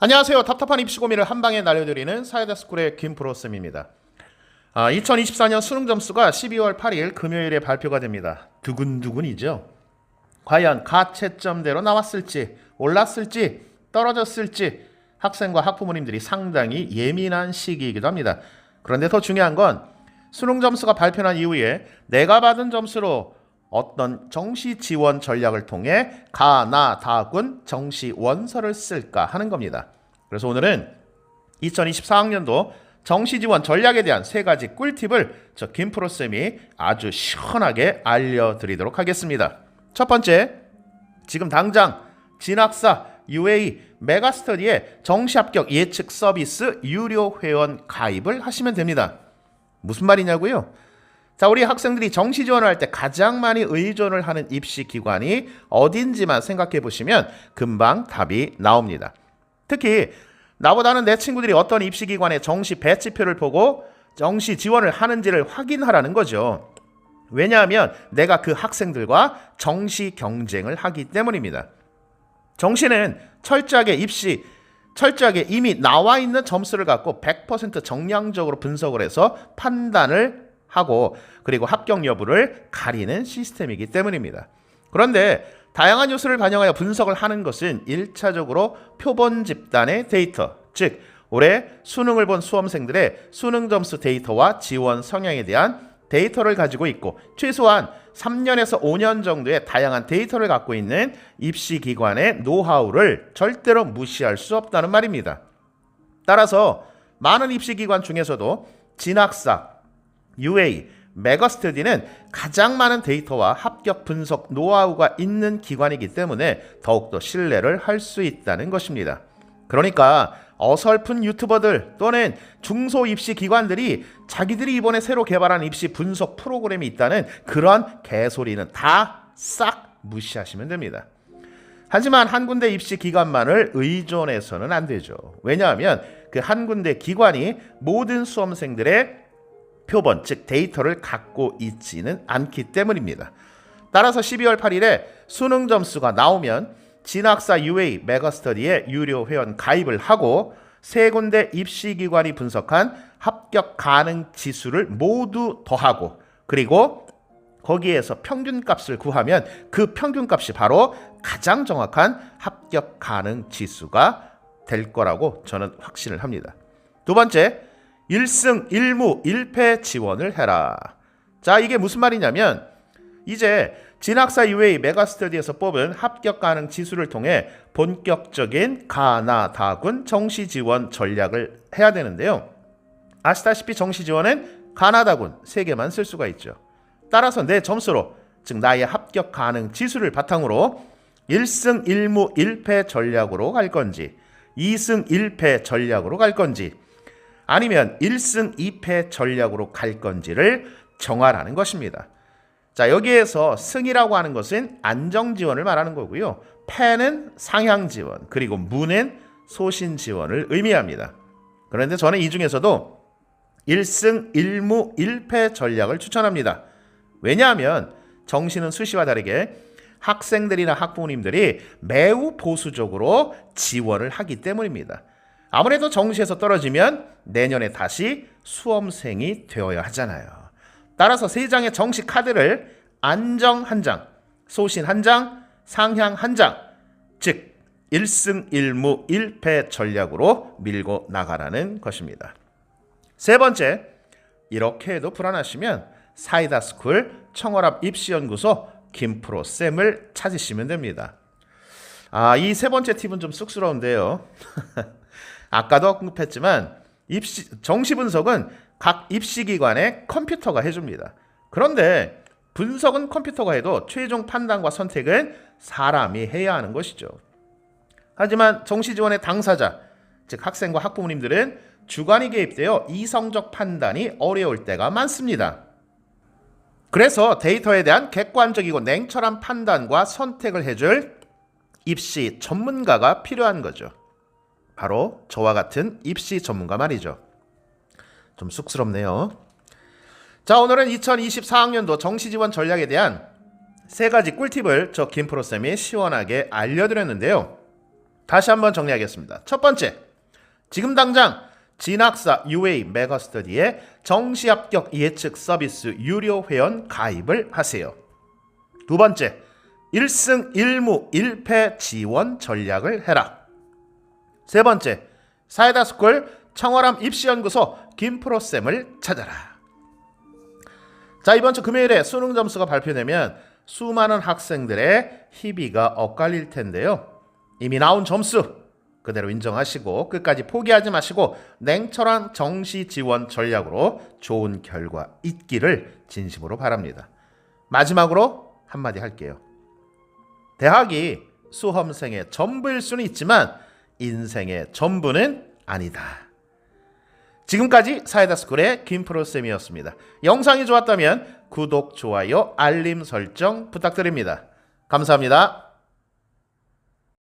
안녕하세요. 답답한 입시 고민을 한 방에 날려드리는 사이다스쿨의 김프로쌤입니다. 2024년 수능 점수가 12월 8일 금요일에 발표가 됩니다. 두근두근이죠. 과연 가채점대로 나왔을지, 올랐을지, 떨어졌을지 학생과 학부모님들이 상당히 예민한 시기이기도 합니다. 그런데 더 중요한 건 수능 점수가 발표난 이후에 내가 받은 점수로 어떤 정시 지원 전략을 통해 가나다군 정시 원서를 쓸까 하는 겁니다. 그래서 오늘은 2024학년도 정시 지원 전략에 대한 세 가지 꿀팁을 저 김프로쌤이 아주 시원하게 알려드리도록 하겠습니다. 첫 번째, 지금 당장 진학사 UA 메가스터디의 정시 합격 예측 서비스 유료 회원 가입을 하시면 됩니다. 무슨 말이냐고요? 자, 우리 학생들이 정시 지원을 할 때 가장 많이 의존을 하는 입시 기관이 어딘지만 생각해 보시면 금방 답이 나옵니다. 특히 나보다는 내 친구들이 어떤 입시 기관의 정시 배치표를 보고 정시 지원을 하는지를 확인하라는 거죠. 왜냐하면 내가 그 학생들과 정시 경쟁을 하기 때문입니다. 정시는 철저하게 이미 나와 있는 점수를 갖고 100% 정량적으로 분석을 해서 판단을 하고 그리고 합격 여부를 가리는 시스템이기 때문입니다. 그런데 다양한 요소를 반영하여 분석을 하는 것은 1차적으로 표본 집단의 데이터, 즉 올해 수능을 본 수험생들의 수능 점수 데이터와 지원 성향에 대한 데이터를 가지고 있고 최소한 3년에서 5년 정도의 다양한 데이터를 갖고 있는 입시기관의 노하우를 절대로 무시할 수 없다는 말입니다. 따라서 많은 입시기관 중에서도 진학사, UA, 메가스터디는 가장 많은 데이터와 합격 분석 노하우가 있는 기관이기 때문에 더욱더 신뢰를 할 수 있다는 것입니다. 그러니까 어설픈 유튜버들 또는 중소 입시 기관들이 자기들이 이번에 새로 개발한 입시 분석 프로그램이 있다는 그런 개소리는 다 싹 무시하시면 됩니다. 하지만 한 군데 입시 기관만을 의존해서는 안 되죠. 왜냐하면 그 한 군데 기관이 모든 수험생들의 표본, 즉 데이터를 갖고 있지는 않기 때문입니다. 따라서 12월 8일에 수능 점수가 나오면 진학사 UA 메가스터디에 유료 회원 가입을 하고 세 군데 입시기관이 분석한 합격 가능 지수를 모두 더하고 그리고 거기에서 평균값을 구하면 그 평균값이 바로 가장 정확한 합격 가능 지수가 될 거라고 저는 확신을 합니다. 두 번째, 1승 1무 1패 지원을 해라. 자, 이게 무슨 말이냐면 이제 진학사 UA 메가스터디에서 뽑은 합격 가능 지수를 통해 본격적인 가나다군 정시 지원 전략을 해야 되는데요. 아시다시피 정시 지원은 가나다군 3개만 쓸 수가 있죠. 따라서 내 점수로, 즉 나의 합격 가능 지수를 바탕으로 1승 1무 1패 전략으로 갈 건지 2승 1패 전략으로 갈 건지 아니면 1승 2패 전략으로 갈 건지를 정하라는 것입니다. 자, 여기에서 승이라고 하는 것은 안정 지원을 말하는 거고요. 패는 상향 지원, 그리고 무는 소신 지원을 의미합니다. 그런데 저는 이 중에서도 1승 1무 1패 전략을 추천합니다. 왜냐하면 정시는 수시와 다르게 학생들이나 학부모님들이 매우 보수적으로 지원을 하기 때문입니다. 아무래도 정시에서 떨어지면 내년에 다시 수험생이 되어야 하잖아요. 따라서 3장의 정시 카드를 안정 1장, 소신 1장, 상향 1장, 즉 1승 1무 1패 전략으로 밀고 나가라는 것입니다. 세 번째, 이렇게 해도 불안하시면 사이다스쿨 청월합 입시연구소 김프로쌤을 찾으시면 됩니다. 이 세 번째 팁은 좀 쑥스러운데요. 아까도 언급했지만 정시 분석은 각 입시기관의 컴퓨터가 해줍니다. 그런데 분석은 컴퓨터가 해도 최종 판단과 선택은 사람이 해야 하는 것이죠. 하지만 정시 지원의 당사자, 즉 학생과 학부모님들은 주관이 개입되어 이성적 판단이 어려울 때가 많습니다. 그래서 데이터에 대한 객관적이고 냉철한 판단과 선택을 해줄 입시 전문가가 필요한 거죠. 바로 저와 같은 입시 전문가 말이죠. 좀 쑥스럽네요. 자, 오늘은 2024학년도 정시지원 전략에 대한 세 가지 꿀팁을 저 김프로쌤이 시원하게 알려드렸는데요. 다시 한번 정리하겠습니다. 첫 번째, 지금 당장 진학사 UA 메가스터디에 정시합격 예측 서비스 유료 회원 가입을 하세요. 두 번째, 1승 1무 1패 지원 전략을 해라. 세 번째, 사이다스쿨 청월함 입시연구소 김프로쌤을 찾아라. 자, 이번 주 금요일에 수능 점수가 발표되면 수많은 학생들의 희비가 엇갈릴 텐데요. 이미 나온 점수 그대로 인정하시고 끝까지 포기하지 마시고 냉철한 정시 지원 전략으로 좋은 결과 있기를 진심으로 바랍니다. 마지막으로 한마디 할게요. 대학이 수험생의 전부일 수는 있지만 인생의 전부는 아니다. 지금까지 사이다스쿨의 김프로쌤이었습니다. 영상이 좋았다면 구독, 좋아요, 알림 설정 부탁드립니다. 감사합니다.